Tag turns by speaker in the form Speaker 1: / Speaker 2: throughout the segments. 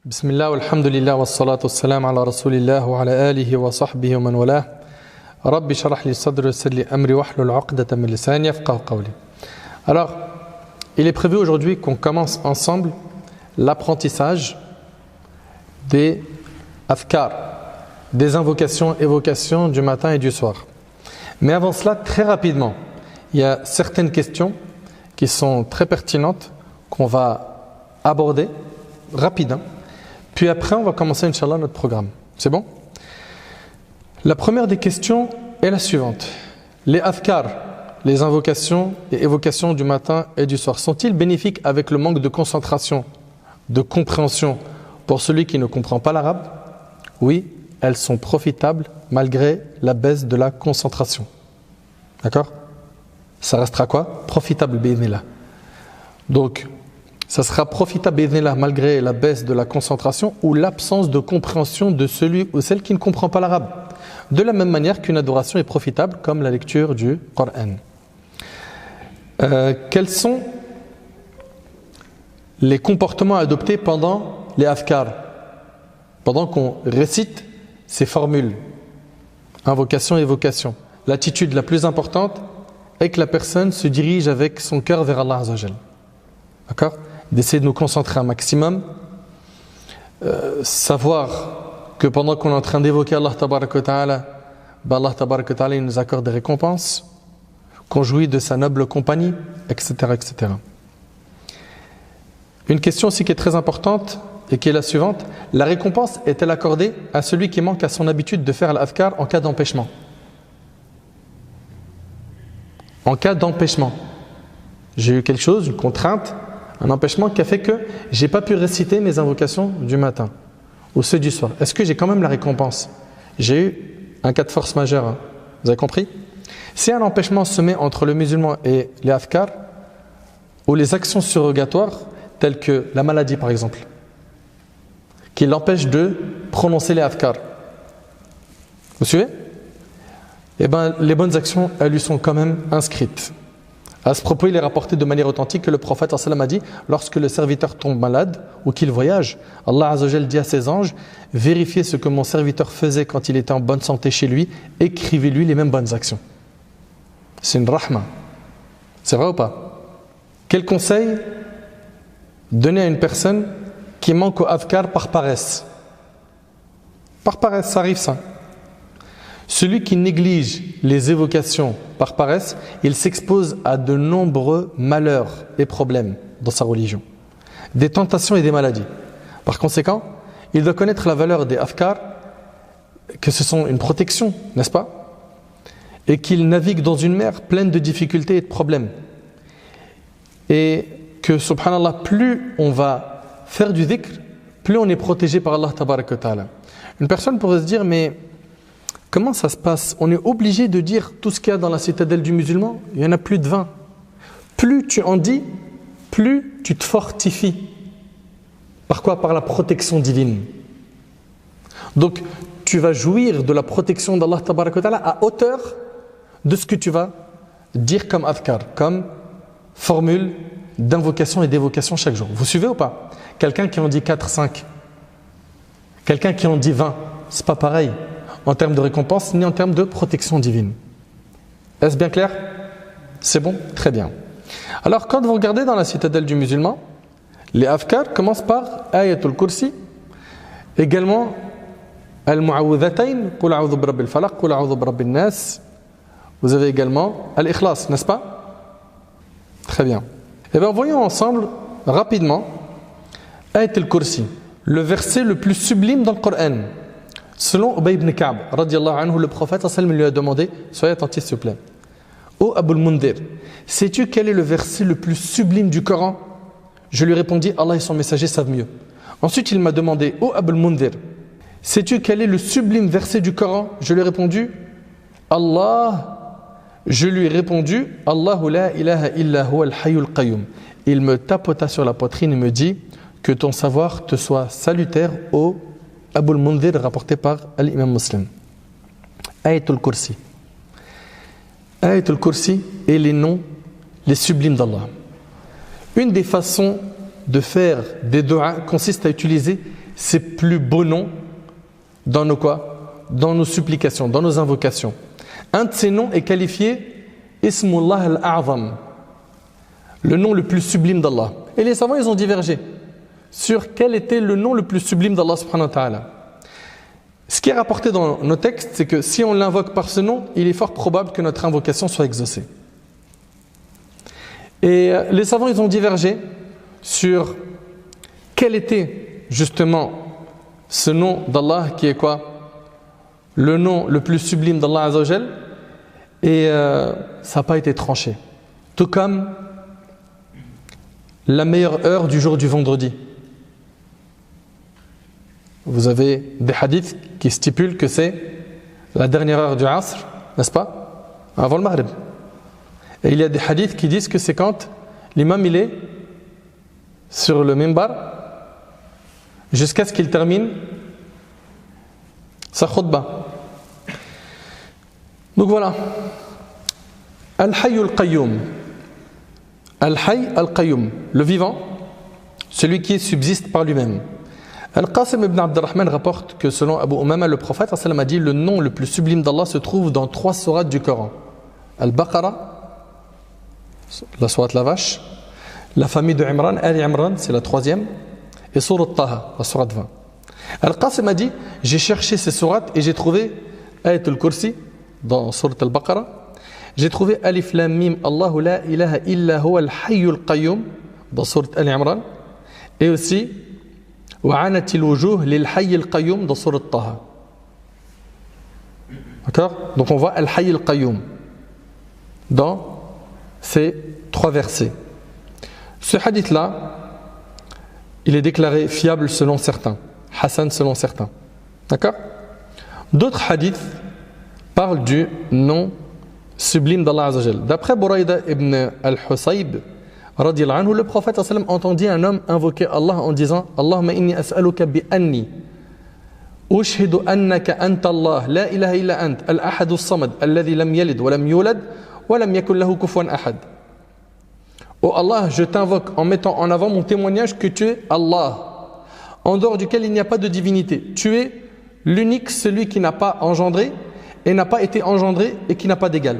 Speaker 1: Bismillah, walhamdulillah, wassalatu wassalam ala rasulillah wa ala alihi wa sahbihi wa man walah. Rabbi shrah li sadri wa yassir li amri wahlul 'uqdatan min lisani yafqahu qawli. Alors, il est prévu aujourd'hui qu'on commence ensemble l'apprentissage des afkar, des invocations, évocations du matin et du soir. Mais avant cela, très rapidement, il y a certaines questions qui sont très pertinentes qu'on va aborder rapidement. Puis après, on va commencer, Inch'Allah, notre programme. C'est bon? La première des questions est la suivante. Les afkar, les invocations et évocations du matin et du soir, sont-ils bénéfiques avec le manque de concentration, de compréhension pour celui qui ne comprend pas l'arabe? Oui, elles sont profitables malgré la baisse de la concentration. D'accord? Ça restera quoi? Profitable, bi'idhnillah. Donc, ça sera profitable, bi'idhnillah, malgré la baisse de la concentration ou l'absence de compréhension de celui ou celle qui ne comprend pas l'arabe. De la même manière qu'une adoration est profitable, comme la lecture du Coran. Quels sont les comportements adoptés pendant les afkar? Pendant qu'on récite ces formules, invocation et évocation. L'attitude la plus importante est que la personne se dirige avec son cœur vers Allah Azza wa Jal. D'accord? D'essayer de nous concentrer un maximum, savoir que pendant qu'on est en train d'évoquer Allah Tabaraka wa Ta'ala, Allah Tabaraka wa Ta'ala il nous accorde des récompenses, qu'on jouit de sa noble compagnie, etc., etc. Une question aussi qui est très importante et qui est la suivante: la récompense est-elle accordée à celui qui manque à son habitude de faire l'afkar en cas d'empêchement? En cas d'empêchement, j'ai eu quelque chose, une contrainte, un empêchement qui a fait que j'ai pas pu réciter mes invocations du matin ou ceux du soir. Est-ce que j'ai quand même la récompense? J'ai eu un cas de force majeure. Hein. Vous avez compris? Si un empêchement se met entre le musulman et les afkar, ou les actions surrogatoires, telles que la maladie par exemple, qui l'empêche de prononcer les afkar, vous suivez? Eh bien, les bonnes actions, elles lui sont quand même inscrites. À ce propos, il est rapporté de manière authentique que le prophète a dit: lorsque le serviteur tombe malade ou qu'il voyage, Allah Azza wa Jal dit à ses anges: vérifiez ce que mon serviteur faisait quand il était en bonne santé chez lui, écrivez-lui les mêmes bonnes actions. C'est une rahma. C'est vrai ou pas? Quel conseil donner à une personne qui manque au afkar par paresse? Par paresse, ça arrive ça. Celui qui néglige les évocations par paresse, il s'expose à de nombreux malheurs et problèmes dans sa religion, des tentations et des maladies. Par conséquent, il doit connaître la valeur des afkar, que ce sont une protection, n'est-ce pas? Et qu'il navigue dans une mer pleine de difficultés et de problèmes. Et que, subhanallah, plus on va faire du dhikr, plus on est protégé par Allah Tabaraka wa Ta'ala. Une personne pourrait se dire: mais comment ça se passe? On est obligé de dire tout ce qu'il y a dans la citadelle du musulman? Il y en a plus de 20. Plus tu en dis, plus tu te fortifies. Par quoi? Par la protection divine. Donc, tu vas jouir de la protection d'Allah Tabaraka wa Ta'ala à hauteur de ce que tu vas dire comme adhkar, comme formule d'invocation et d'évocation chaque jour. Vous suivez ou pas? Quelqu'un qui en dit 4, 5, quelqu'un qui en dit 20, c'est pas pareil en termes de récompense ni en termes de protection divine. Est-ce bien clair? C'est bon? Très bien. Alors, quand vous regardez dans la citadelle du musulman, les afkar commencent par Ayatul Kursi, également Al-Mu'awwidhatayn, Qul a'udhu bi rabbil falaq, Qul a'udhu bi rabbin nas. Vous avez également Al-Ikhlas, n'est-ce pas? Très bien. Eh bien, voyons ensemble, rapidement, Ayatul Kursi, le verset le plus sublime dans le Coran. Selon Ubay ibn Ka'b, radiyallahu anhu, le prophète lui a demandé: soyez attentif s'il vous plaît. Ô Abul Mundhir, sais-tu quel est le verset le plus sublime du Coran? Je lui répondis: Allah et son messager savent mieux. Ensuite il m'a demandé: ô Abul Mundhir, sais-tu quel est le sublime verset du Coran? Je lui ai répondu: Allahu la ilaha illa huwa al-hayyul qayyum. Il me tapota sur la poitrine et me dit: que ton savoir te soit salutaire, ô Abul Mundhir, rapporté par l'imam Muslim. Ayatul Kursi. Ayatul Kursi et les noms, les sublimes d'Allah. Une des façons de faire des du'a consiste à utiliser ses plus beaux noms dans nos quoi? Dans nos supplications, dans nos invocations. Un de ces noms est qualifié Ismullah al-A'zam, le nom le plus sublime d'Allah. Et les savants, ils ont divergé sur quel était le nom le plus sublime d'Allah subhanahu wa ta'ala. Ce qui est rapporté dans nos textes, c'est que si on l'invoque par ce nom, il est fort probable que notre invocation soit exaucée. Et les savants, ils ont divergé sur quel était justement ce nom d'Allah qui est quoi? Le nom le plus sublime d'Allah Azza wa Jal. Et ça n'a pas été tranché. Tout comme la meilleure heure du jour du vendredi. Vous avez des hadiths qui stipulent que c'est la dernière heure du Asr, n'est-ce pas? Avant le Maghrib. Et il y a des hadiths qui disent que c'est quand l'imam il est sur le minbar jusqu'à ce qu'il termine sa khutbah. Donc voilà. Al-Hayy al-Qayyum. Al-Hayy al-Qayyum, le vivant, celui qui subsiste par lui-même. Al-Qasim ibn Abdurrahman rapporte que selon Abu Umama, le prophète a dit le nom le plus sublime d'Allah se trouve dans 3 sourates du Coran. Al-Baqarah, la sourate la vache, la famille de Imran, Ali Imran, c'est la 3e, et sourate Taha, la sourate 20. Al-Qasim a dit, j'ai cherché ces sourates et j'ai trouvé Ayat al-Kursi dans sourate Al-Baqarah, j'ai trouvé Alif Lam Mim, Allahu la ilaha illa huwa al-Hayy al-Qayyum dans sourate Ali Imran, et aussi وعنت الوجوه للحي القيوم dans sourate Taha. D'accord? Donc on voit Al-Hayy al-Qayyum dans ces 3 versets. Ce hadith-là, il est déclaré fiable selon certains, Hassan selon certains. D'accord? D'autres hadiths parlent du nom sublime d'Allah Azza wa Jal. D'après Buraïda ibn al-Husayb, le prophète entendit un homme invoquer Allah en disant Allahumma inni as'aluka bi anni ushhidu annaka anta Allah la ilaha illa ant al-ahad as-samad alladhi lam yalid wa lam yulad wa lam yakul lahu kufuwan ahad. Oh Allah, je t'invoque en mettant en avant mon témoignage que tu es Allah, en dehors duquel il n'y a pas de divinité. Tu es l'unique, celui qui n'a pas engendré et n'a pas été engendré et qui n'a pas d'égal.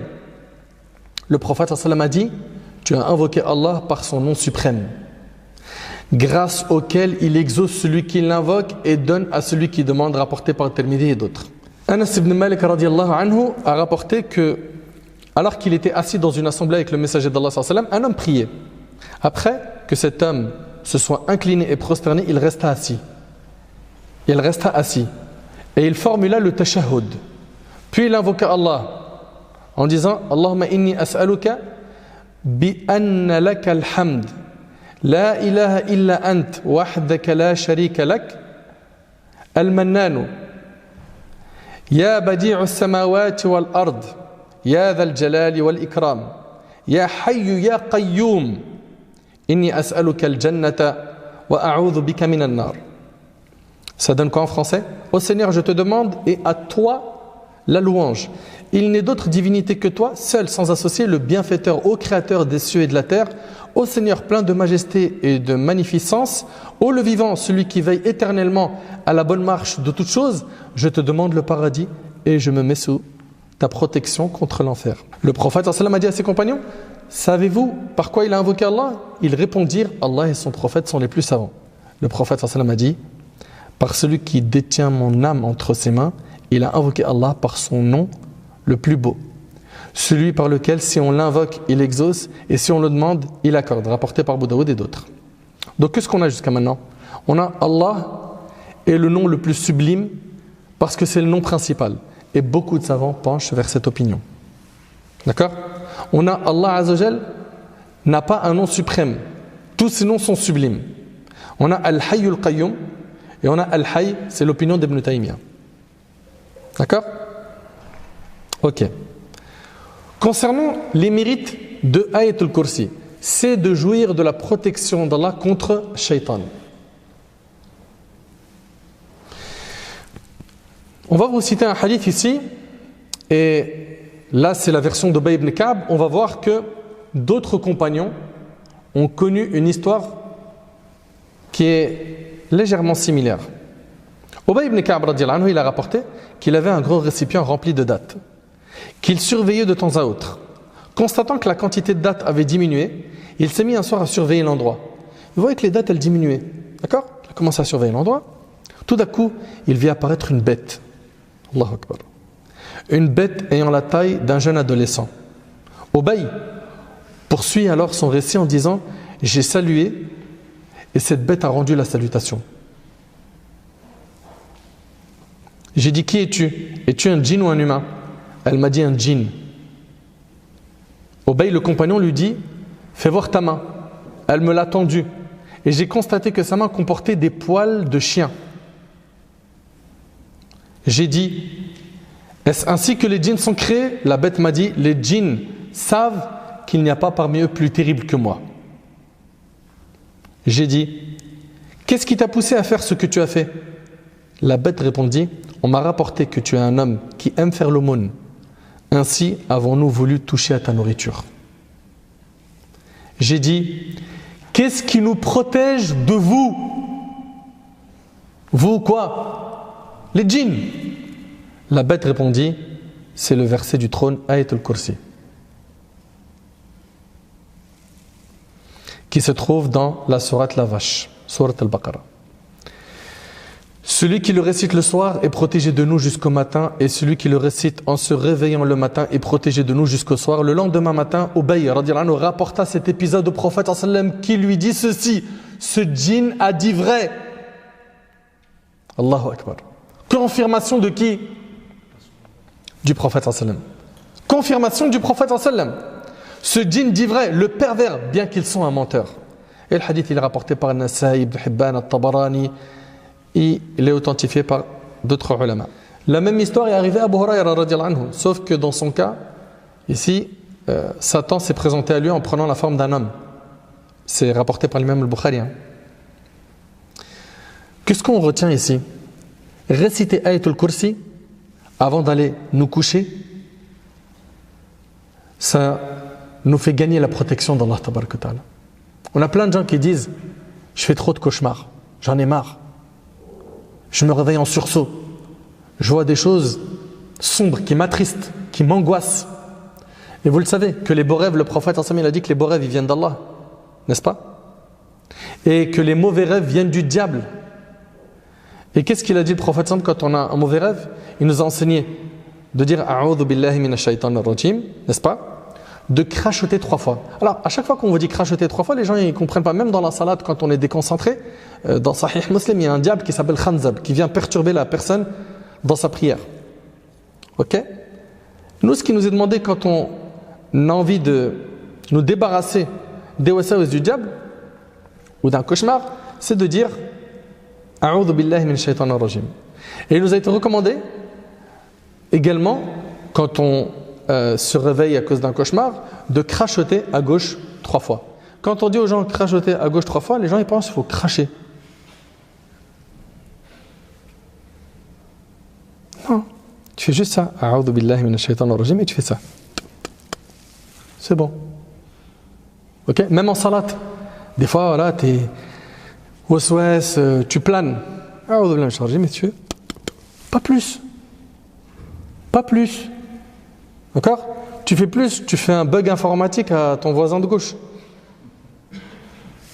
Speaker 1: Le prophète a dit tu as invoqué Allah par son nom suprême, grâce auquel il exauce celui qui l'invoque et donne à celui qui demande, rapporté par Tirmidhi et d'autres. Anas ibn Malik radiyallahu anhu a rapporté que, alors qu'il était assis dans une assemblée avec le messager d'Allah sallallahu alayhi wa sallam, un homme priait. Après que cet homme se soit incliné et prosterné, il resta assis. Et il formula le tashahhud. Puis il invoqua Allah en disant Allahumma inni as'aluka بأن لك الحمد لا إله إلا أنت وحدك لا شريك لك المنان يا بديع السماوات والأرض يا ذا الجلال والإكرام يا حي يا قيوم إني أسألك الجنة وأعوذ بك من النار. Ça donne quoi en français? Ô Seigneur, je te demande et à toi la louange. Il n'est d'autre divinité que toi, seul, sans associer, le bienfaiteur, ô créateur des cieux et de la terre, ô Seigneur plein de majesté et de magnificence, ô le vivant, celui qui veille éternellement à la bonne marche de toutes choses, je te demande le paradis et je me mets sous ta protection contre l'enfer. Le prophète a dit à ses compagnons, savez-vous par quoi il a invoqué Allah? Ils répondirent, Allah et son prophète sont les plus savants. Le prophète a dit, par celui qui détient mon âme entre ses mains, il a invoqué Allah par son nom le plus beau, celui par lequel si on l'invoque il exauce et si on le demande il accorde, rapporté par Abu Daoud et d'autres. Donc qu'est-ce qu'on a jusqu'à maintenant? On a Allah et le nom le plus sublime parce que c'est le nom principal et beaucoup de savants penchent vers cette opinion. D'accord? On a Allah Azza wa Jal n'a pas un nom suprême, tous ces noms sont sublimes. On a Al-Hayy al-Qayyum et on a Al-Hayy, c'est l'opinion d'Ibn Taymiyyah. D'accord? Ok. Concernant les mérites de Ayat al-Kursi, c'est de jouir de la protection d'Allah contre Shaitan. On va vous citer un hadith ici, et là c'est la version d'Ubay ibn Ka'b. On va voir que d'autres compagnons ont connu une histoire qui est légèrement similaire. Ubay ibn Ka'b radiyallahu anhu, il a rapporté qu'il avait un gros récipient rempli de dattes, qu'il surveillait de temps à autre. Constatant que la quantité de dattes avait diminué, il s'est mis un soir à surveiller l'endroit. Il voyait que les dattes, elles diminuaient. D'accord? Il a commencé à surveiller l'endroit. Tout d'un coup, il vit apparaître une bête. Allahu Akbar. Une bête ayant la taille d'un jeune adolescent. Ubay poursuit alors son récit en disant « J'ai salué et cette bête a rendu la salutation. J'ai dit « Qui es-tu? Es-tu un djinn ou un humain ?» Elle m'a dit « Un djinn. » Ubay, le compagnon, lui dit « Fais voir ta main. » Elle me l'a tendue et j'ai constaté que sa main comportait des poils de chien. J'ai dit « Est-ce ainsi que les djinns sont créés ?» La bête m'a dit « Les djinns savent qu'il n'y a pas parmi eux plus terrible que moi. » J'ai dit « Qu'est-ce qui t'a poussé à faire ce que tu as fait ?» La bête répondit « On m'a rapporté que tu es un homme qui aime faire l'aumône. Ainsi avons-nous voulu toucher à ta nourriture. » J'ai dit « Qu'est-ce qui nous protège de vous? Vous quoi? Les djinns. » La bête répondit « C'est le verset du trône Ayat al-Kursi qui se trouve dans la sourate La Vache, sourate al-Baqarah. Celui qui le récite le soir est protégé de nous jusqu'au matin, et celui qui le récite en se réveillant le matin est protégé de nous jusqu'au soir. Le lendemain matin, Ubay radiyallahu anhu rapporta cet épisode au prophète sallam qui lui dit ceci: ce djinn a dit vrai. Allahu Akbar. Confirmation de qui? Du prophète sallam. Confirmation du prophète sallam. Ce djinn dit vrai, le pervers, bien qu'ils sont un menteur. Et le hadith il est rapporté par Nasa'i, Ibn Hibban, At-Tabarani, et il est authentifié par d'autres ulama. La même histoire est arrivée à Abu Hurayra radiyallahu anhu, sauf que dans son cas, ici, Satan s'est présenté à lui en prenant la forme d'un homme. C'est rapporté par l'imam al-Bukhari. Qu'est-ce qu'on retient ici? Réciter Ayatul Kursi avant d'aller nous coucher, ça nous fait gagner la protection d'Allah tabaraka ta'ala. On a plein de gens qui disent « Je fais trop de cauchemars, j'en ai marre. Je me réveille en sursaut. Je vois des choses sombres qui m'attristent, qui m'angoissent. » Et vous le savez, que les beaux rêves, le prophète il a dit que les beaux rêves ils viennent d'Allah, n'est-ce pas? Et que les mauvais rêves viennent du diable. Et qu'est-ce qu'il a dit le prophète quand on a un mauvais rêve? Il nous a enseigné de dire « A'udhu billahi minash shaitanir rajim », n'est-ce pas? De crachoter 3 fois. Alors, à chaque fois qu'on vous dit crachoter 3 fois, les gens ne comprennent pas. Même dans la salade, quand on est déconcentré, dans Sahih Muslim, il y a un diable qui s'appelle Khanzab, qui vient perturber la personne dans sa prière. Ok? Nous, ce qui nous est demandé quand on a envie de nous débarrasser des wasawis du diable ou d'un cauchemar, c'est de dire A'udhu billahi min shaitanir rajim. Et il nous a été recommandé également, quand on se réveille à cause d'un cauchemar, de crachoter à gauche 3 fois. Quand on dit aux gens crachoter à gauche 3 fois, les gens ils pensent qu'il faut cracher. Non, tu fais juste ça. A'udhu billahi minash shaitanir rajim et tu fais ça. C'est bon. Ok? Même en salat. Des fois, voilà, t'es waswas, tu planes. A'udhu billahi minash shaitanir rajim et tu fais pas plus. Pas plus. D'accord? Tu fais plus, tu fais un bug informatique à ton voisin de gauche.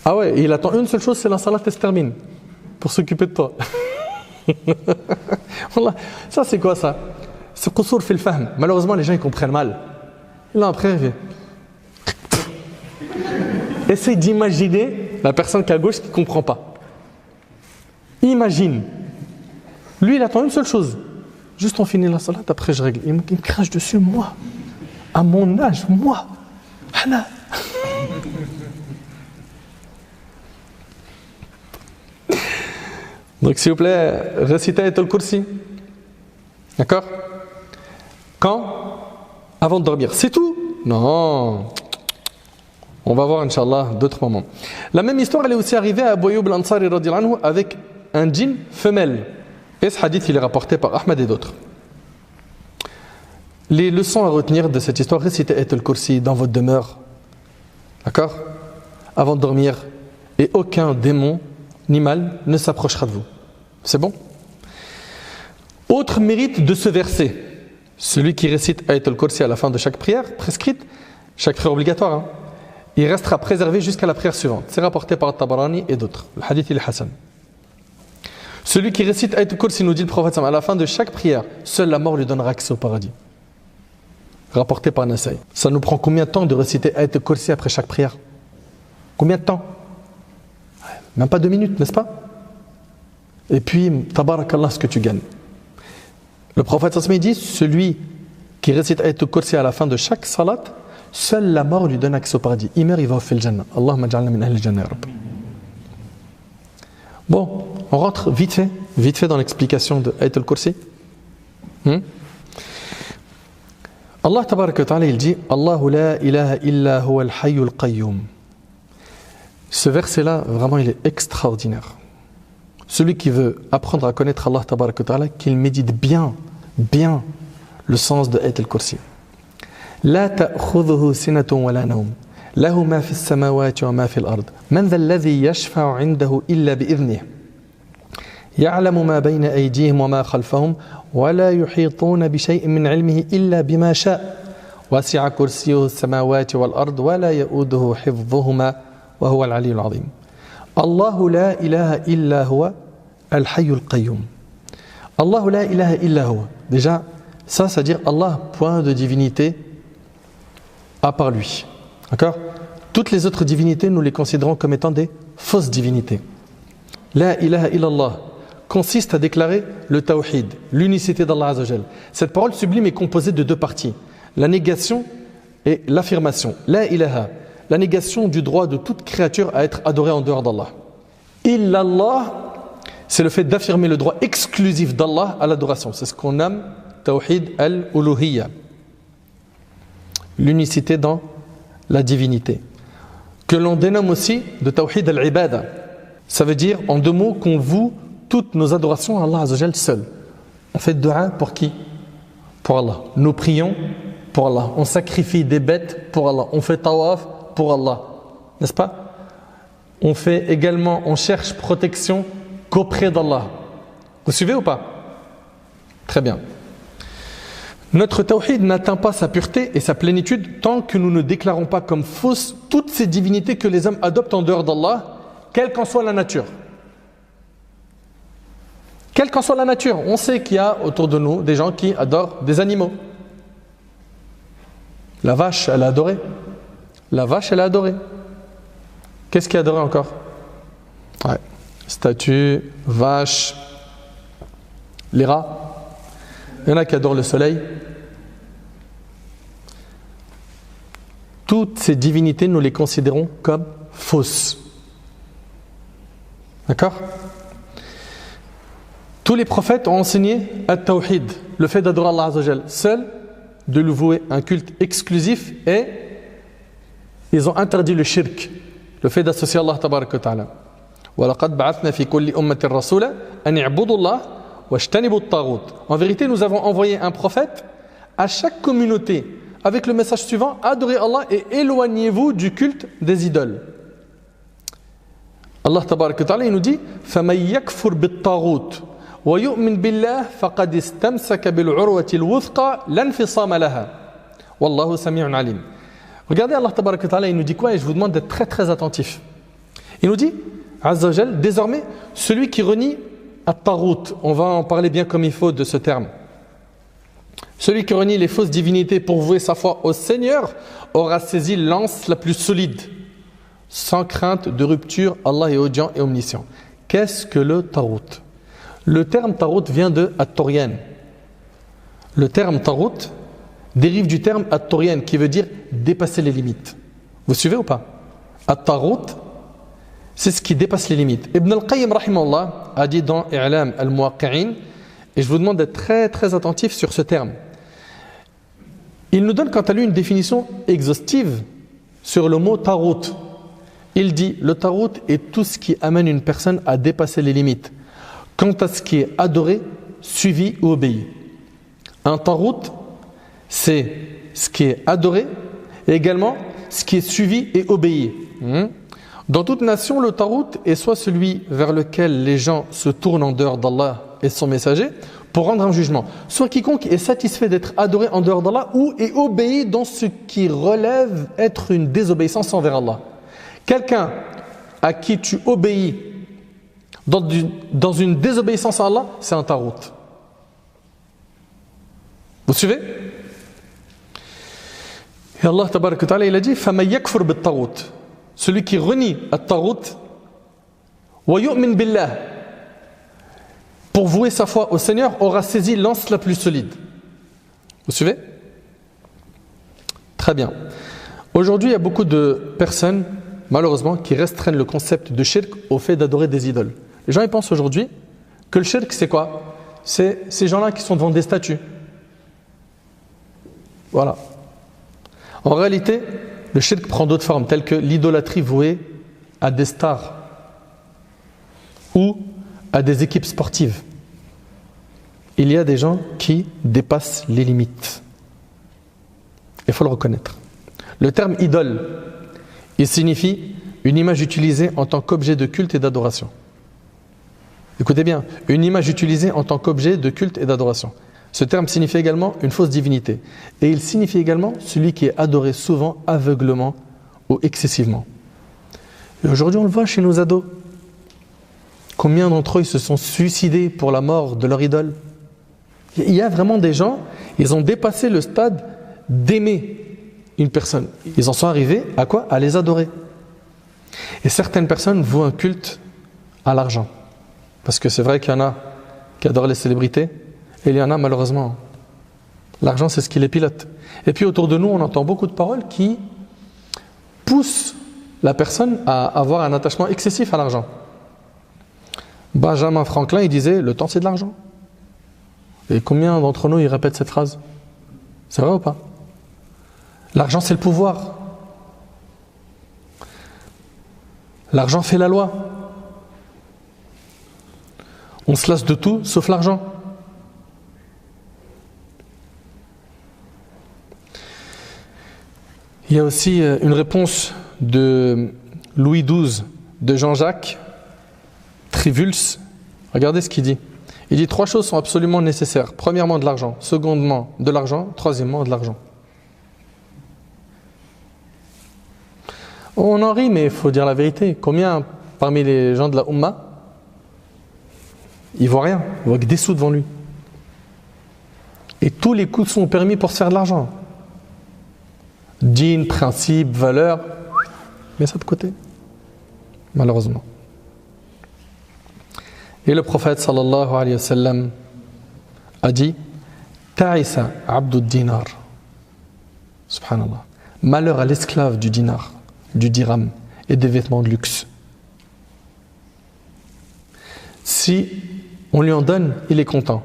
Speaker 1: Ah ouais, et il attend une seule chose, c'est la salat se termine pour s'occuper de toi. Ça c'est quoi ça? C'est qusur fil fahm. Malheureusement les gens ils comprennent mal. Et là après il fait... Essaye d'imaginer la personne qui est à gauche qui ne comprend pas. Imagine. Lui il attend une seule chose. Juste on finit la salat, après je règle. Il me crache dessus, moi. À mon âge, moi. Hana. Donc s'il vous plaît, récitez Ayatul Kursi. D'accord? Quand? Avant de dormir. C'est tout? Non. On va voir, Inch'Allah, d'autres moments. La même histoire, elle est aussi arrivée à Abu Ayyub al-Ansari radiyallahu anhu avec un djinn femelle. Et ce hadith, il est rapporté par Ahmad et d'autres. Les leçons à retenir de cette histoire, récitez Ayatul Kursi dans votre demeure. D'accord? Avant de dormir. Et aucun démon ni mal ne s'approchera de vous. C'est bon? Autre mérite de ce verset, celui qui récite Ayat al-Kursi à la fin de chaque prière prescrite, chaque prière obligatoire, hein, il restera préservé jusqu'à la prière suivante. C'est rapporté par Tabarani et d'autres. Le hadith il est Hassan. Celui qui récite Ayat al-Kursi, nous dit le prophète, à la fin de chaque prière, seule la mort lui donnera accès au paradis. Rapporté par Nasaï. Ça nous prend combien de temps de réciter Ayat al-Kursi après chaque prière? Combien de temps? Même pas 2 minutes, n'est-ce pas? Et puis, tabarakallah, ce que tu gagnes. Le prophète sallallahu dit, celui qui récite Ayat al-Kursi à la fin de chaque salat, seule la mort lui donne accès au paradis. Il meurt, il va au fil Jannah. Allahumma ja'alna min ahli Jannah ya Rabbi. Bon, on rentre vite fait dans l'explication de Ayat al-Kursi. Allah tabaraka wa ta'ala, il dit Allahu la ilaha illa huwa al-hayyul qayyum. Ce verset-là, vraiment, il est extraordinaire. Celui qui veut apprendre à connaître Allah tabaraka wa ta'ala, qu'il médite bien le sens de Ayat al-Kursi. La ta'khudhuhu sinatun wa la nawm. Lahu ma fi as-samawati wa ma fi al-ard. Man dha alladhi yashfa'u 'indahu illa bi'idhnihi. يعلم ما بين أيديهم وما خلفهم ولا يحيطون بشيء من علمه إلا بما شاء وسع كرسيه السماوات والأرض ولا يؤوده حفظهما وهو العلي العظيم الله لا إله إلا هو الحي القيوم الله لا إله إلا هو. Déjà, ça veut dire Allah, point de divinité à part lui. D'accord? Toutes les autres divinités, nous les considérons comme étant des fausses divinités. La ilaha illallah consiste à déclarer le tawhid, l'unicité d'Allah Azza wa Jal. Cette parole sublime est composée de 2 parties, la négation et l'affirmation. La ilaha, la négation du droit de toute créature à être adorée en dehors d'Allah. Illallah, c'est le fait d'affirmer le droit exclusif d'Allah à l'adoration. C'est ce qu'on nomme tawhid al-uluhiyya, l'unicité dans la divinité, que l'on dénomme aussi de tawhid al-ibada. Ça veut dire en 2 mots qu'on voue toutes nos adorations à Allah Azza wa Jal seul. On fait dua pour qui? Pour Allah. Nous prions pour Allah. On sacrifie des bêtes pour Allah. On fait tawaf pour Allah. N'est-ce pas? On fait également, on cherche protection qu'auprès d'Allah. Vous suivez ou pas? Très bien. Notre tawhid n'atteint pas sa pureté et sa plénitude tant que nous ne déclarons pas comme fausses toutes ces divinités que les hommes adoptent en dehors d'Allah, quelle qu'en soit la nature. Quelle qu'en soit la nature, on sait qu'il y a autour de nous des gens qui adorent des animaux. La vache, elle est adorée. La vache, elle est adorée. Qu'est-ce qui est adoré encore? Ouais. Statue, vache, les rats. Il y en a qui adorent le soleil. Toutes ces divinités, nous les considérons comme fausses. D'accord? Tous les prophètes ont enseigné at-tawhid, le fait d'adorer Allah Azza wa Jal seul, de lui vouer un culte exclusif, et ils ont interdit le shirk, le fait d'associer Allah tabaraka wa ta'ala. وَلَقَدْ بَعَثْنَا فِي كُلِّ أُمَّةٍ رَسُولًا أَنِ اعْبُدُوا اللَّهَ وَاجْتَنِبُوا الطَّاغُوتَ. En vérité, nous avons envoyé un prophète à chaque communauté avec le message suivant: adorez Allah et éloignez-vous du culte des idoles. Allah tabaraka wa ta'ala, il nous dit فَمَنْ يَكْفُرْ بِالطَّاغُوتِ وَيُؤْمِنْ بِاللَّهِ فَقَدْ اسْتَمْسَكَ بِالْعُرْوَةِ الْوُثْقَى لَا انْفِصَامَ لَهَا وَاللَّهُ سَمِيعٌ عَلِيمٌ. Regardez, Allah tabaraka wa ta'ala, il nous dit quoi? Et je vous demande d'être très très attentif. Il nous dit, Azza wa Jal, désormais, celui qui renie at-taghut, on va en parler bien comme il faut de ce terme. Celui qui renie les fausses divinités pour vouer sa foi au Seigneur aura saisi l'anse la plus solide, sans crainte de rupture. Allah est audient et omniscient. Qu'est-ce que le taghut? Le terme taghut vient de at-turiyan. Le terme taghut dérive du terme at-turiyan qui veut dire dépasser les limites. Vous suivez ou pas? At-taghut, c'est ce qui dépasse les limites. Ibn al-Qayyim rahimahullah a dit dans I'lam al-Muwaqqi'in, et je vous demande d'être très très attentif sur ce terme. Il nous donne quant à lui une définition exhaustive sur le mot taghut. Il dit: le taghut est tout ce qui amène une personne à dépasser les limites quant à ce qui est adoré, suivi ou obéi. Un taghut, c'est ce qui est adoré et également ce qui est suivi et obéi. Dans toute nation, le taghut est soit celui vers lequel les gens se tournent en dehors d'Allah et son messager pour rendre un jugement. Soit quiconque est satisfait d'être adoré en dehors d'Allah ou est obéi dans ce qui relève être une désobéissance envers Allah. Quelqu'un à qui tu obéis dans une désobéissance à Allah, c'est un tarout. Vous suivez? Et Allah tabaraka wa ta'ala, il a dit فَمَنْ يَكْفُرْ بِالطَّاغُوتِ, celui qui renie at-tarout wa yu'min billah, pour vouer sa foi au Seigneur, aura saisi l'anse la plus solide. Vous suivez? Très bien. Aujourd'hui, il y a beaucoup de personnes, malheureusement, qui restreignent le concept de shirk au fait d'adorer des idoles. Les gens ils pensent aujourd'hui que le shirk, c'est quoi? C'est ces gens-là qui sont devant des statues. Voilà. En réalité, le shirk prend d'autres formes, telles que l'idolâtrie vouée à des stars ou à des équipes sportives. Il y a des gens qui dépassent les limites. Il faut le reconnaître. Le terme idole, il signifie une image utilisée en tant qu'objet de culte et d'adoration. Écoutez bien, une image utilisée en tant qu'objet de culte et d'adoration. Ce terme signifie également une fausse divinité. Et il signifie également celui qui est adoré souvent aveuglement ou excessivement. Et aujourd'hui, on le voit chez nos ados. Combien d'entre eux se sont suicidés pour la mort de leur idole? Il y a vraiment des gens, ils ont dépassé le stade d'aimer une personne. Ils en sont arrivés à quoi? À les adorer. Et certaines personnes vouent un culte à l'argent. Parce que c'est vrai qu'il y en a qui adorent les célébrités, et il y en a malheureusement. L'argent, c'est ce qui les pilote. Et puis autour de nous, on entend beaucoup de paroles qui poussent la personne à avoir un attachement excessif à l'argent. Benjamin Franklin, il disait, le temps c'est de l'argent. Et combien d'entre nous, ils répètent cette phrase? C'est vrai ou pas? L'argent, c'est le pouvoir. L'argent fait la loi. On se lasse de tout sauf l'argent. Il y a aussi une réponse de Louis XII, de Jean-Jacques Trivulus. Regardez ce qu'il dit. Il dit 3 choses sont absolument nécessaires. Premièrement, de l'argent. Secondement, de l'argent. Troisièmement, de l'argent. On en rit, mais il faut dire la vérité. Combien parmi les gens de la Ummah, ils ne voient rien, ils voient que des sous devant lui. Et tous les coups sont permis pour se faire de l'argent. Dîne, principe, valeur, mets ça de côté. Malheureusement. Et le prophète sallallahu alayhi wa sallam a dit Ta'isa abdud dinar. Subhanallah. Malheur à l'esclave du dinar, du dirham et des vêtements de luxe. Si on lui en donne, il est content.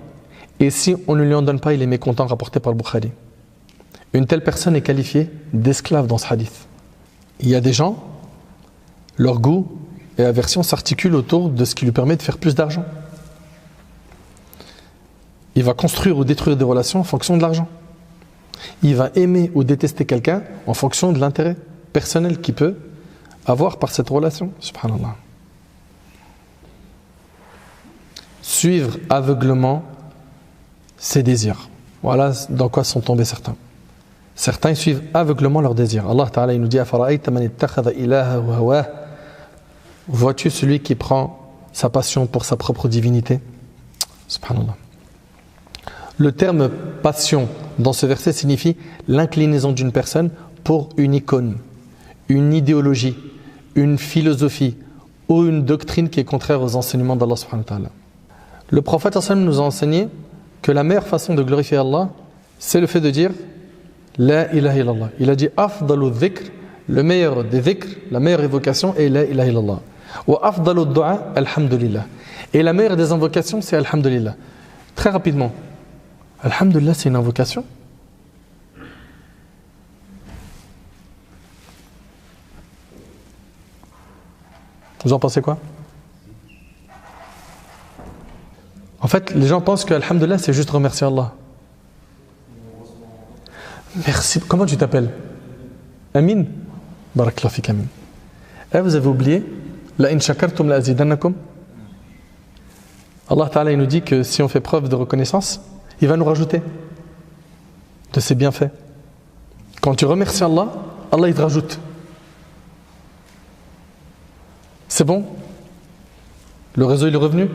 Speaker 1: Et si on ne lui en donne pas, il est mécontent, rapporté par le Bukhari. Une telle personne est qualifiée d'esclave dans ce hadith. Il y a des gens, leur goût et aversion s'articulent autour de ce qui lui permet de faire plus d'argent. Il va construire ou détruire des relations en fonction de l'argent. Il va aimer ou détester quelqu'un en fonction de l'intérêt personnel qu'il peut avoir par cette relation. Subhanallah. Suivre aveuglement ses désirs. Voilà dans quoi sont tombés certains. Certains suivent aveuglement leurs désirs. Allah Ta'ala il nous dit vois-tu celui qui prend sa passion pour sa propre divinité? Subhanallah. Le terme passion dans ce verset signifie l'inclinaison d'une personne pour une icône, une idéologie, une philosophie ou une doctrine qui est contraire aux enseignements d'Allah subhanahu wa ta'ala. Le prophète nous a enseigné que la meilleure façon de glorifier Allah, c'est le fait de dire La ilaha illallah. Il a dit Afdalu dhikr, le meilleur des dhikr, la meilleure évocation est La ilaha illallah. Wa afdalu du'a, alhamdulillah. Et la meilleure des invocations, c'est alhamdulillah. Très rapidement, alhamdulillah, c'est une invocation? Vous en pensez quoi? En fait, les gens pensent que alhamdulillah, c'est juste remercier Allah. Merci. Comment tu t'appelles? Amin? Barakallahu fik Amin. Et vous avez oublié la in shakartum la azidannakum. Allah Ta'ala il nous dit que si on fait preuve de reconnaissance, il va nous rajouter de ses bienfaits. Quand tu remercies Allah, Allah il te rajoute. C'est bon? Le réseau il est revenu?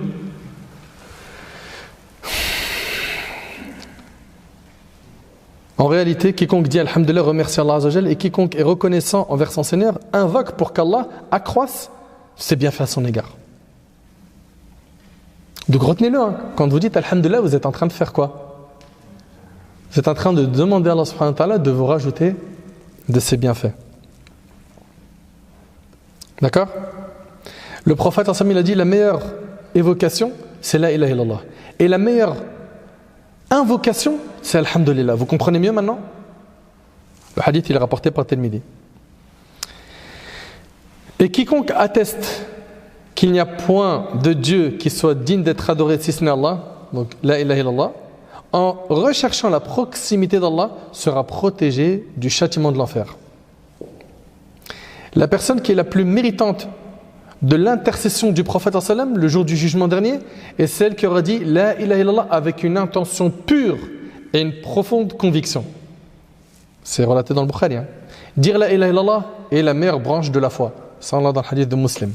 Speaker 1: En réalité, quiconque dit Alhamdulillah remercie Allah Azzawajal et quiconque est reconnaissant envers son Seigneur invoque pour qu'Allah accroisse ses bienfaits à son égard. Donc retenez-le, hein. Quand vous dites Alhamdulillah, vous êtes en train de faire quoi? Vous êtes en train de demander à Allah subhanahu wa ta'ala de vous rajouter de ses bienfaits. D'accord? Le prophète il a dit la meilleure évocation, c'est la ilaha illallah. Et la meilleure invocation, c'est Alhamdulillah. Vous comprenez mieux maintenant? Le hadith, il est rapporté par Tirmidhi. Et quiconque atteste qu'il n'y a point de Dieu qui soit digne d'être adoré si ce n'est Allah, donc la ilaha illallah, en recherchant la proximité d'Allah, sera protégé du châtiment de l'enfer. La personne qui est la plus méritante de l'intercession du prophète sallam le jour du jugement dernier est celle qui aura dit la ilaha illallah avec une intention pure et une profonde conviction. C'est relaté dans le Bukhari. Dire la ilaha illallah est la meilleure branche de la foi. Ça, on l'a dans le hadith de Muslim.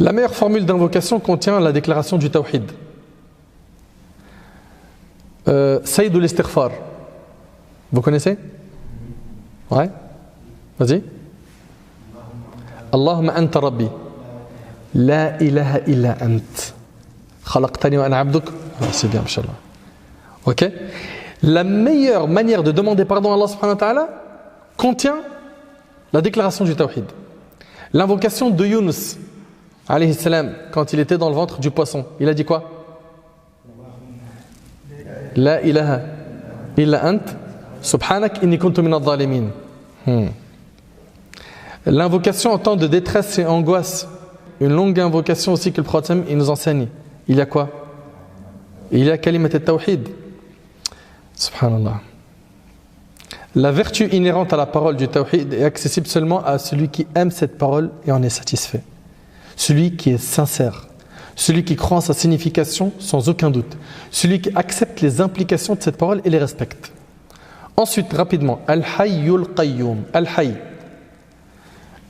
Speaker 1: La meilleure formule d'invocation contient la déclaration du tawhid. Sayyid al-Istighfar. Vous connaissez? Ouais. Vas-y. Allahumma anta rabbi. La ilaha illa ant. Khalaqtani wa ana abduk. C'est bien, Inch'Allah. Ok? La meilleure manière de demander pardon à Allah subhanahu wa ta'ala contient la déclaration du tawhid. L'invocation de Yunus alayhi salam, quand il était dans le ventre du poisson, il a dit quoi? La ilaha illa ant. Subhanak inni kuntu min adh-dhalimin. L'invocation en temps de détresse et angoisse, une longue invocation aussi que le prophète il nous enseigne. Il y a quoi? Il y a kalimat al-tawhid. Subhanallah. La vertu inhérente à la parole du tawhid est accessible seulement à celui qui aime cette parole et en est satisfait. Celui qui est sincère, celui qui croit en sa signification sans aucun doute, celui qui accepte les implications de cette parole et les respecte. Ensuite, rapidement, Al-Hayyul Qayyum. Al-Hayy.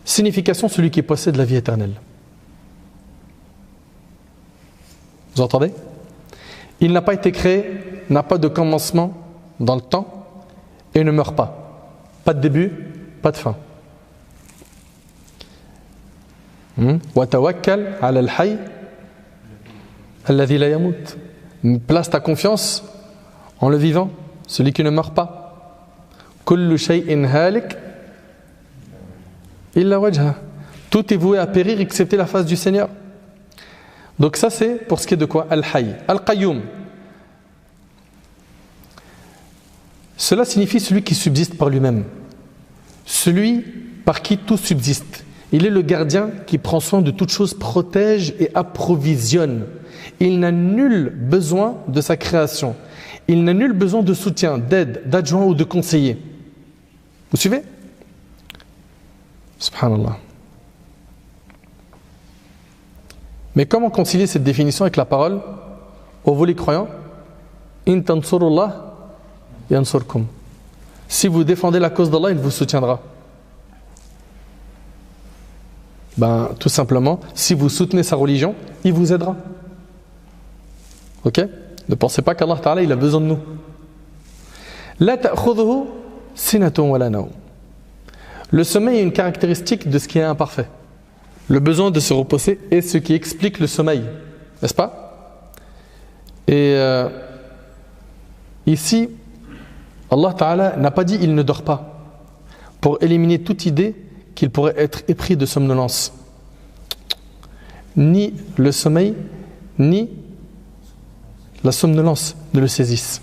Speaker 1: Signification, celui qui possède la vie éternelle. Vous entendez? Il n'a pas été créé, n'a pas de commencement dans le temps et ne meurt pas. Pas de début, pas de fin. Wa tawakkal ala al-hayy alladhi la yamut. Place ta confiance en le vivant, celui qui ne meurt pas. Kullu shay'in halik illa wajha. Tout est voué à périr excepté la face du Seigneur. Donc ça c'est pour ce qui est de quoi? Al-Hayy. Al-Qayyum. Cela signifie celui qui subsiste par lui-même. Celui par qui tout subsiste. Il est le gardien qui prend soin de toute chose, protège et approvisionne. Il n'a nul besoin de sa création. Il n'a nul besoin de soutien, d'aide, d'adjoint ou de conseiller. Vous suivez? Subhanallah. Mais comment concilier cette définition avec la parole au volet croyant? In tansurullah yansurkum. Si vous défendez la cause d'Allah, il vous soutiendra. Tout simplement, si vous soutenez sa religion, il vous aidera. Ok? Ne pensez pas qu'Allah Ta'ala il a besoin de nous. La ta'khudhuhu sinatun wa la nawm. Le sommeil est une caractéristique de ce qui est imparfait. Le besoin de se reposer est ce qui explique le sommeil, n'est-ce pas? Et ici, Allah Ta'ala n'a pas dit il ne dort pas, pour éliminer toute idée qu'il pourrait être épris de somnolence. Ni le sommeil, ni la somnolence ne le saisissent.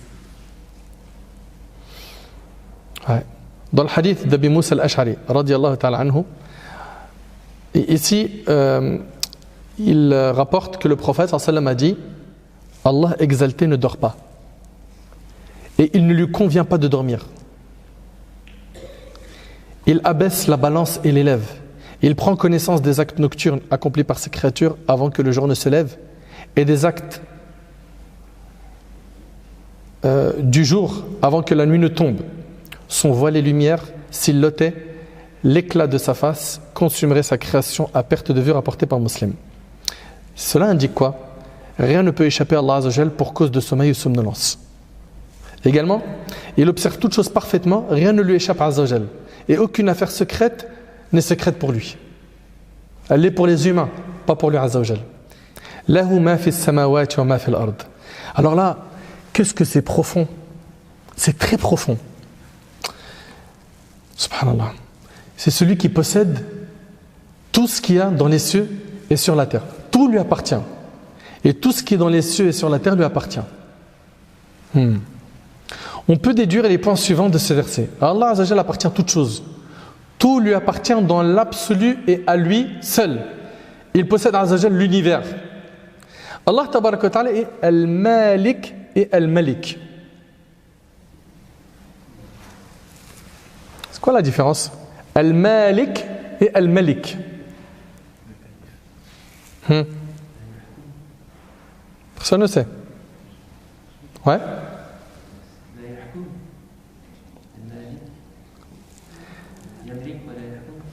Speaker 1: Ouais. Dans le hadith d'Abi Moussa al-Ash'ari, radiyallahu ta'ala anhu, ici, il rapporte que le prophète sallallahu a dit Allah exalté ne dort pas. Et il ne lui convient pas de dormir. Il abaisse la balance et l'élève. Il prend connaissance des actes nocturnes accomplis par ses créatures avant que le jour ne se lève et des actes du jour avant que la nuit ne tombe. Son voile et lumière, s'il l'ôtait, l'éclat de sa face consumerait sa création à perte de vue rapportée par Muslim. Cela indique quoi? Rien ne peut échapper à Allah Azza wa Jal pour cause de sommeil ou somnolence. Également, il observe toutes choses parfaitement, rien ne lui échappe à Azza wa Jal. Et aucune affaire secrète n'est secrète pour lui. Elle est pour les humains, pas pour lui Azza wa Jal. Lahu ma fi as-samawati wa ma fi al-ard. Alors là, qu'est-ce que c'est profond? C'est très profond. Subhanallah. C'est celui qui possède tout ce qu'il y a dans les cieux et sur la terre. Tout lui appartient. Et tout ce qui est dans les cieux et sur la terre lui appartient. On peut déduire les points suivants de ce verset. Allah Azza wa Jalla appartient à toute chose. Tout lui appartient dans l'absolu et à lui seul. Il possède Azza wa Jalla l'univers. Allah Tabaraka wa Ta'ala est Al-Malik et Al-Malik. C'est quoi la différence? Al-Malik et Al-Malik. Personne ne sait. Ouais.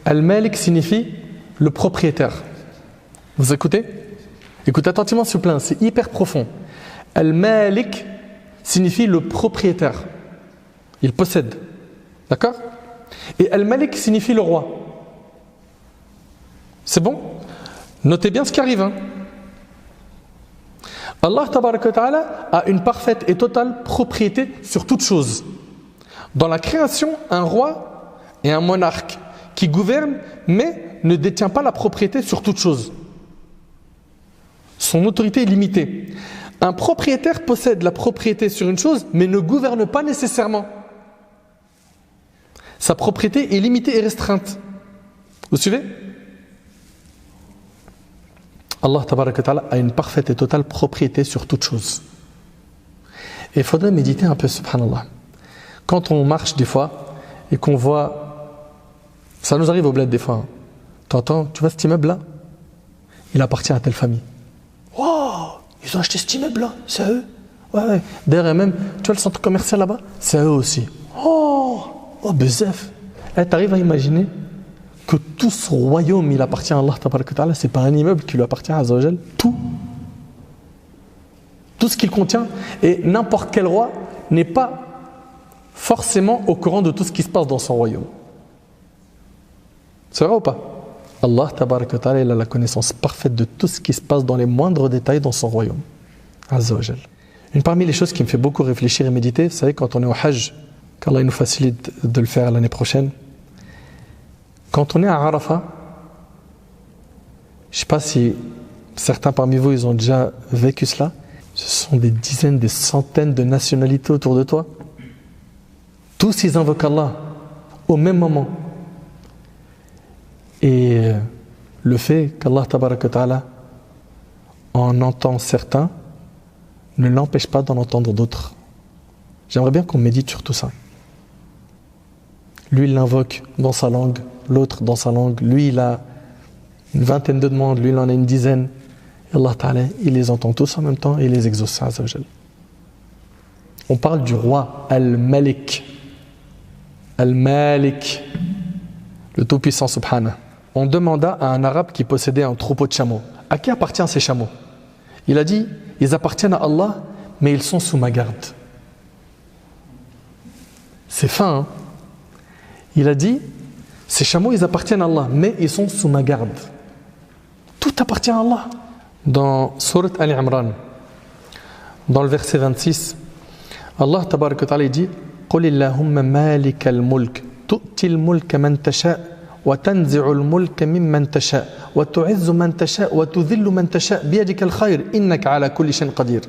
Speaker 1: Al-Malik signifie le propriétaire. Vous écoutez? Écoutez attentivement s'il vous plaît, c'est hyper profond. Al-Malik signifie le propriétaire. Il possède. D'accord? Et Al-Malik signifie le roi. C'est bon? Notez bien ce qui arrive. Allah Tabaraka wa Ta'ala a une parfaite et totale propriété sur toute chose. Dans la création, un roi et un monarque qui gouverne, mais ne détient pas la propriété sur toute chose. Son autorité est limitée. Un propriétaire possède la propriété sur une chose, mais ne gouverne pas nécessairement. Sa propriété est limitée et restreinte. Vous suivez? Allah Tabaraka wa Ta'ala a une parfaite et totale propriété sur toute chose. Et il faudrait méditer un peu, subhanallah. Quand on marche des fois et qu'on voit, ça nous arrive au bled des fois, t'entends, tu vois cet immeuble-là? Il appartient à telle famille. Wow, ils ont acheté cet immeuble-là, c'est à eux. Ouais. Derrière même, tu vois le centre commercial là-bas? C'est à eux aussi. Oh, bezef. T'arrives à imaginer que tout ce royaume, il appartient à Allah Tabaraka wa Ta'ala, c'est pas un immeuble qui lui appartient à Azza wa Jal. Tout ce qu'il contient, et n'importe quel roi n'est pas forcément au courant de tout ce qui se passe dans son royaume. C'est vrai ou pas? Allah Tabaraka wa Ta'ala, il a la connaissance parfaite de tout ce qui se passe dans les moindres détails dans son royaume. Azza wa Jal. Une parmi les choses qui me fait beaucoup réfléchir et méditer, vous savez, quand on est au Hajj, qu'Allah nous facilite de le faire l'année prochaine, quand on est à Arafat, je ne sais pas si certains parmi vous ils ont déjà vécu cela, ce sont des dizaines, des centaines de nationalités autour de toi. Tous ils invoquent Allah au même moment. Et le fait qu'Allah Tabaraka wa Ta'ala en entend certains ne l'empêche pas d'en entendre d'autres. J'aimerais bien qu'on médite sur tout ça. Lui il l'invoque dans sa langue, l'autre dans sa langue, lui il a une vingtaine de demandes, lui il en a une dizaine. Et Allah Ta'ala, il les entend tous en même temps et il les exauce. On parle du roi Al-Malik. Al-Malik, le Tout-Puissant Subhanahu. On demanda à un arabe qui possédait un troupeau de chameaux. À qui appartiennent ces chameaux? Il a dit, ils appartiennent à Allah, mais ils sont sous ma garde. C'est fin, hein? Il a dit, ces chameaux, ils appartiennent à Allah, mais ils sont sous ma garde. Tout appartient à Allah. Dans Surat Al-Imran, dans le verset 26, Allah Tabaraka wa Ta'ala dit قُلِ اللَّهُمَّ مَالِكَ الْمُلْكِ تُؤْتِي الْمُلْكَ مَنْ تَشَاءُ وَتَنْزِعُ الْمُلْكَ مِمَّنْ تَشَاءُ وَتُعِزُّ مَنْ تَشَاءُ وَتُذِلُّ مَنْ تَشَاءُ بِيَدِكَ الْخَيْرُ إِنَّكَ عَلَى كُلِّ شَيْءٍ قَدِيرٌ.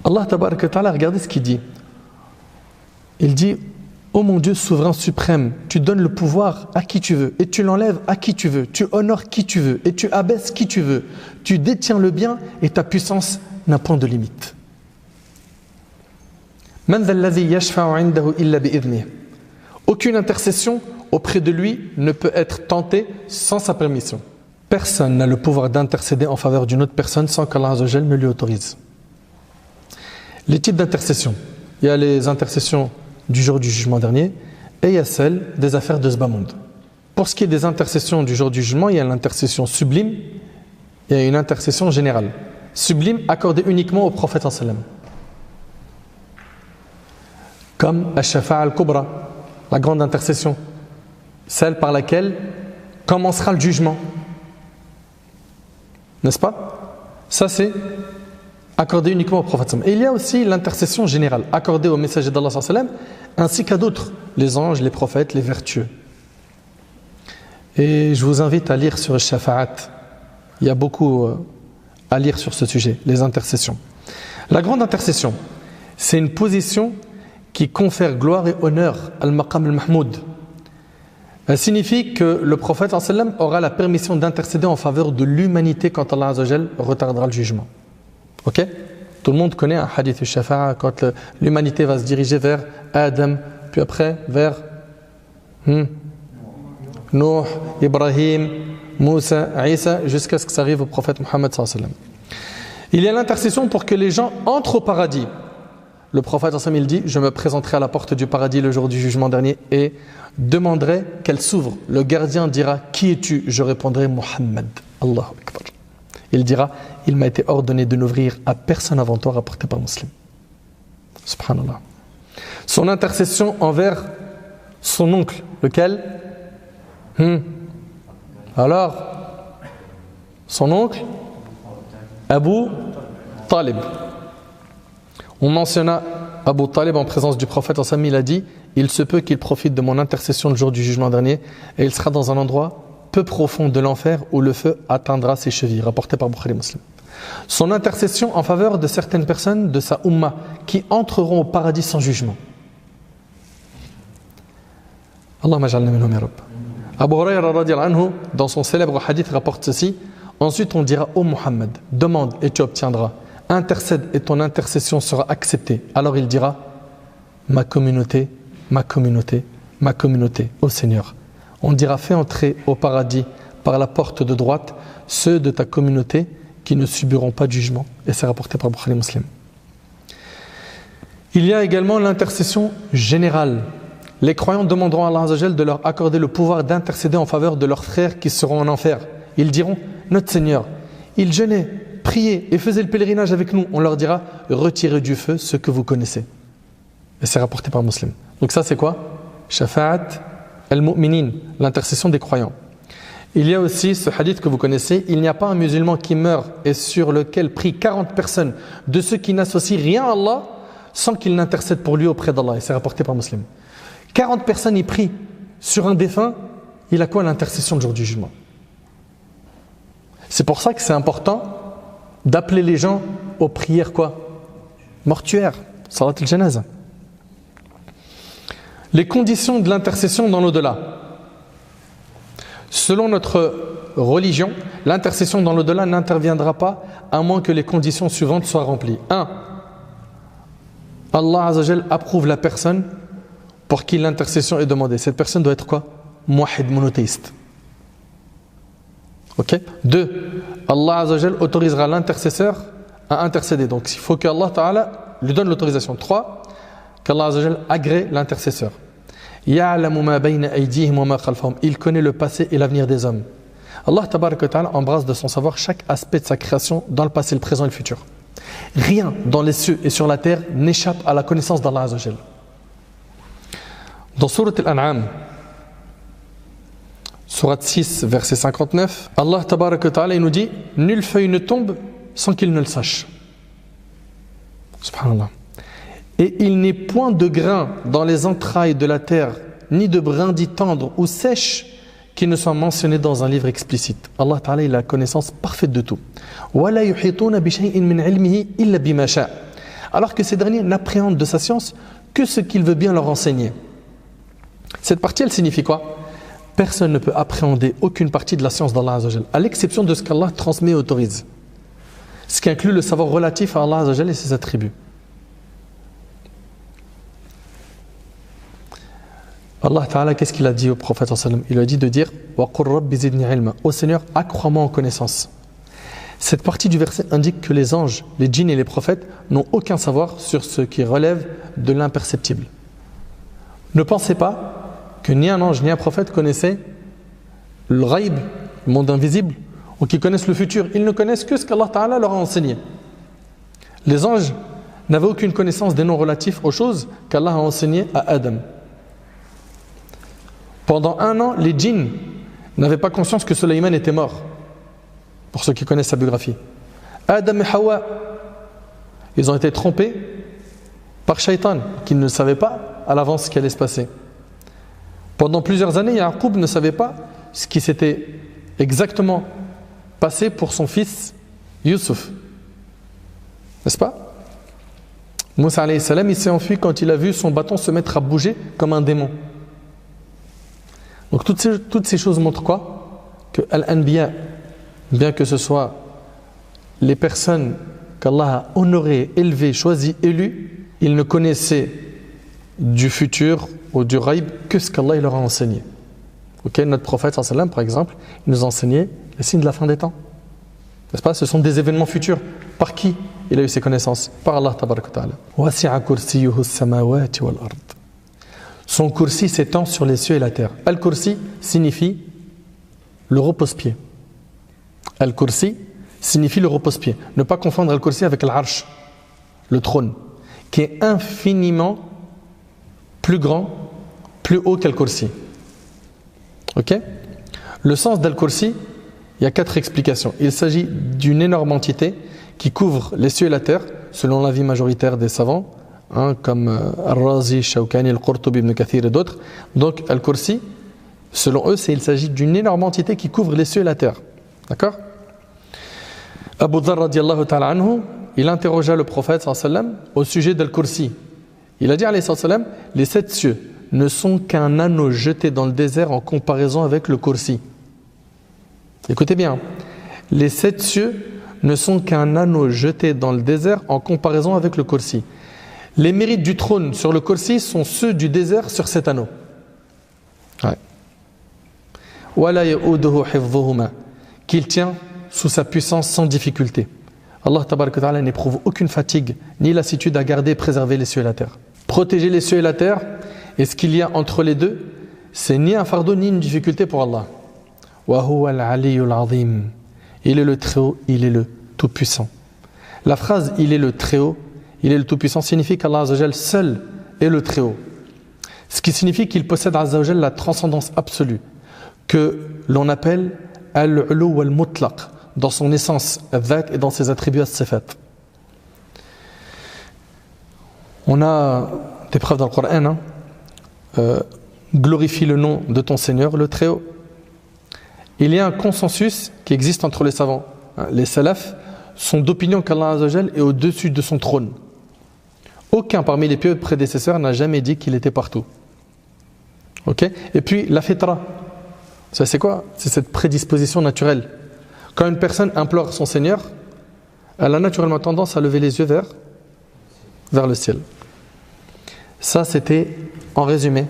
Speaker 1: Allah Tabaraka wa Ta'ala, regardez ce qu'il dit. Il dit, ô mon Dieu souverain suprême, tu donnes le pouvoir à qui tu veux et tu l'enlèves à qui tu veux, tu honores qui tu veux et tu abaisses qui tu veux, tu détiens le bien et ta puissance n'a point de limite. Man dha alladhi yashfa'u 'indahu illa bi'idhnihi. Aucune intercession auprès de lui ne peut être tenté sans sa permission. Personne n'a le pouvoir d'intercéder en faveur d'une autre personne sans qu'Allah Azza wa Jal ne lui autorise. Les types d'intercession. Il y a les intercessions du jour du jugement dernier et il y a celles des affaires de ce bas monde. Pour ce qui est des intercessions du jour du jugement, il y a l'intercession sublime et il y a une intercession générale. Sublime accordée uniquement au prophète sallam. Comme Ash-Shafa'a al-Kubra, la grande intercession, celle par laquelle commencera le jugement. N'est-ce pas? Ça c'est accordé uniquement au prophète. Et il y a aussi l'intercession générale, accordée au messager d'Allah ainsi qu'à d'autres, les anges, les prophètes, les vertueux. Et je vous invite à lire sur Shafa'at. Il y a beaucoup à lire sur ce sujet, les intercessions. La grande intercession, c'est une position qui confère gloire et honneur al-Maqam al-Mahmoud. Elle signifie que le prophète aura la permission d'intercéder en faveur de l'humanité quand Allah Azza wa Jal retardera le jugement. Ok? Tout le monde connaît un hadith al-Shafa'a quand l'humanité va se diriger vers Adam, puis après vers Nuh, Ibrahim, Moussa, Isa, jusqu'à ce que ça arrive au prophète Muhammad sallallahu alayhi wa sallam. Il y a l'intercession pour que les gens entrent au paradis. Le prophète sallallahu alayhi wa sallam, il dit: je me présenterai à la porte du paradis le jour du jugement dernier et demanderai qu'elle s'ouvre. Le gardien dira: qui es-tu? Je répondrai: Muhammad. Allahu Akbar. Il dira: il m'a été ordonné de n'ouvrir à personne avant toi, rapporté par Muslim. Subhanallah. Son intercession envers son oncle, lequel? Alors, son oncle Abu Talib. On mentionna Abu Talib en présence du prophète. Il a dit: il se peut qu'il profite de mon intercession le jour du jugement dernier et il sera dans un endroit peu profond de l'enfer où le feu atteindra ses chevilles, rapporté par Bukhari Muslim. Son intercession en faveur de certaines personnes de sa Ummah qui entreront au paradis sans jugement. Allahumma ja'alna minhum ya Rabb. Abu Hurayra radiyallahu anhu, dans son célèbre hadith, rapporte ceci: ensuite on dira: ô Muhammad, demande et tu obtiendras, intercède et ton intercession sera acceptée. Alors il dira: ma communauté, ma communauté, ma communauté, ô Seigneur. On dira: fais entrer au paradis par la porte de droite ceux de ta communauté qui ne subiront pas de jugement. Et c'est rapporté par Bukhari Muslim. Il y a également l'intercession générale. Les croyants demanderont à Allah Azza wa Jal de leur accorder le pouvoir d'intercéder en faveur de leurs frères qui seront en enfer. Ils diront: notre Seigneur, ils jeûnaient, priaient et faisaient le pèlerinage avec nous. On leur dira: retirez du feu ce que vous connaissez. Et c'est rapporté par Muslim. Donc ça c'est quoi? Shafa'at al-mu'minin, l'intercession des croyants. Il y a aussi ce hadith que vous connaissez: il n'y a pas un musulman qui meurt et sur lequel prient 40 personnes de ceux qui n'associent rien à Allah sans qu'il n'intercède pour lui auprès d'Allah. Et c'est rapporté par Muslim. 40 personnes y prient sur un défunt, il a quoi? L'intercession le jour du jugement. C'est pour ça que c'est important d'appeler les gens aux prières quoi? Mortuaires, salat al-janaza. Les conditions de l'intercession dans l'au-delà. Selon notre religion, l'intercession dans l'au-delà n'interviendra pas à moins que les conditions suivantes soient remplies. 1. Allah Azza wa Jal approuve la personne pour qui l'intercession est demandée. Cette personne doit être quoi? Muwahhid, monothéiste. Ok? 2. Allah Azza wa Jal autorisera l'intercesseur à intercéder. Donc il faut qu'Allah Ta'ala lui donne l'autorisation. 3. Qu'Allah Azza wa Jal agrée l'intercesseur. Ya'lamu ma bayna aydihim wa ma khalfahum. Il connaît le passé et l'avenir des hommes. Allah Tabaraka wa Ta'ala embrasse de son savoir chaque aspect de sa création dans le passé, le présent et le futur. Rien dans les cieux et sur la terre n'échappe à la connaissance d'Allah Azza wa Jal. Dans Surat Al-An'am, Surat 6, verset 59, Allah Tabaraka wa Ta'ala nous dit: nulle feuille ne tombe sans qu'il ne le sache. Subhanallah. Et il n'est point de grain dans les entrailles de la terre, ni de brindilles tendres ou sèches qui ne soient mentionnés dans un livre explicite. Allah Ta'ala, il a la connaissance parfaite de tout. وَلَا يُحِيطُونَ بِشَيْءٍ مِّنْ عِلْمِهِ إِلَّا بِمَا شَاءَ. Alors que ces derniers n'appréhendent de sa science que ce qu'il veut bien leur enseigner. Cette partie, elle signifie quoi? Personne ne peut appréhender aucune partie de la science d'Allah Azza wa Jal, à l'exception de ce qu'Allah transmet et autorise. Ce qui inclut le savoir relatif à Allah Azza wa Jal et ses attributs. Allah Ta'ala, qu'est-ce qu'il a dit au prophète sallallahu alayhi wa sallam? Il lui a dit de dire wa qur rabbi zidni ilma. Ô Seigneur, accrois-moi en connaissance. Cette partie du verset indique que les anges, les djinns et les prophètes n'ont aucun savoir sur ce qui relève de l'imperceptible. Ne pensez pas que ni un ange ni un prophète connaissaient le ghaib, le monde invisible, ou qu'ils connaissent le futur. Ils ne connaissent que ce qu'Allah Ta'ala leur a enseigné. Les anges n'avaient aucune connaissance des noms relatifs aux choses qu'Allah a enseignées à Adam. Pendant 1 an, les djinns n'avaient pas conscience que Sulayman était mort. Pour ceux qui connaissent sa biographie. Adam et Hawa, ils ont été trompés par Shaitan, qui ne savait pas à l'avance ce qui allait se passer. Pendant plusieurs années, Yaqub ne savait pas ce qui s'était exactement passé pour son fils Yusuf. N'est-ce pas? Moussa alayhi salam, il s'est enfui quand il a vu son bâton se mettre à bouger comme un démon. Donc toutes ces choses montrent quoi? Que Al-Anbiya, bien que ce soit les personnes qu'Allah a honorées, élevées, choisies, élues, ils ne connaissaient du futur ou du ghaib que ce qu'Allah leur a enseigné. Okay? Notre prophète sallallahu alayhi wa sallam, par exemple, il nous a enseigné les signes de la fin des temps. N'est-ce pas? Ce sont des événements futurs. Par qui il a eu ces connaissances? Par Allah tabaraka wa ta'ala. Wasi'a kursiyuhu as-samawati wal ard. Son kursi s'étend sur les cieux et la terre. Al-kursi signifie le repose-pied. Al-kursi signifie le repose-pied. Ne pas confondre Al-kursi avec l'Arsh, le trône, qui est infiniment plus grand, plus haut qu'Al-kursi. Ok? Le sens d'Al-kursi, il y a 4 explications. Il s'agit d'une énorme entité qui couvre les cieux et la terre, selon l'avis majoritaire des savants, comme Al-Razi, Shawkani, Al-Qurtubi, Ibn Kathir et d'autres. Donc Al-kursi, selon eux, il s'agit d'une énorme entité qui couvre les cieux et la terre. D'accord? Abu Dharr radiyallahu ta'ala anhu, il interrogea le prophète sallallahu alayhi wa sallam au sujet d'Al-Kursi. Il a dit alayhi sallam, les 7 cieux ne sont qu'un anneau jeté dans le désert en comparaison avec le Kursi. Écoutez bien, les 7 cieux ne sont qu'un anneau jeté dans le désert en comparaison avec le Kursi. Les mérites du trône sur le Kursi sont ceux du désert sur cet anneau. Wala ya'uduhu hifdhuhuma, qu'il tient sous sa puissance sans difficulté. Allah tabaraka wa ta'ala n'éprouve aucune fatigue ni lassitude à garder et préserver les cieux et la terre. Protéger les cieux et la terre et ce qu'il y a entre les deux, c'est ni un fardeau ni une difficulté pour Allah. Wa huwa al-aliyyul azim. Il est le Très-Haut, il est le Tout-Puissant. La phrase il est le Très-Haut, il est le Tout-Puissant signifie qu'Allah Azza wa Jal seul est le Très-Haut. Ce qui signifie qu'il possède Azza wa Jal la transcendance absolue, que l'on appelle al-ulu wal-mutlaq, dans son essence, al-dhat, et dans ses attributs as-sifat. On a des preuves dans le Coran. Glorifie le nom de ton Seigneur, le Très-Haut. Il y a un consensus qui existe entre les savants. Les salafs sont d'opinion qu'Allah Azza wa Jal est au-dessus de son trône. Aucun parmi les pieux prédécesseurs n'a jamais dit qu'il était partout. Ok? Et puis la fitra, ça c'est quoi? C'est cette prédisposition naturelle. Quand une personne implore son Seigneur, elle a naturellement tendance à lever les yeux vers le ciel. Ça c'était en résumé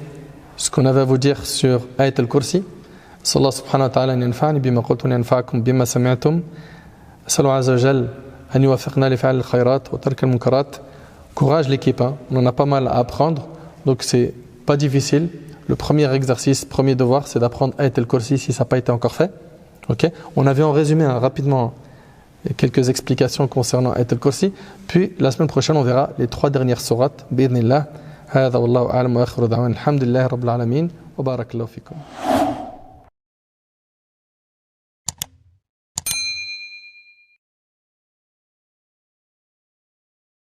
Speaker 1: ce qu'on avait à vous dire sur Ayat al-Kursi. Sallallahu subhanahu wa ta'ala an yanfa'ani bima qultu wa yanfa'akum bima sami'tum. As'alu azza wa jal an yuwaffiqna li fi'l al-khayrat wa tark al-munkarat. Courage l'équipe, on en a pas mal à apprendre, donc c'est pas difficile. Le premier exercice, premier devoir, c'est d'apprendre Ayat al-Kursi si ça n'a pas été encore fait. Okay? On avait en résumé rapidement quelques explications concernant Ayat al-Kursi. Puis la semaine prochaine, on verra les 3 dernières sourates. Bi'idhnillah. هذا والله أعلم وآخر دعوانا الحمد لله رب العالمين وبارك الله فيكم.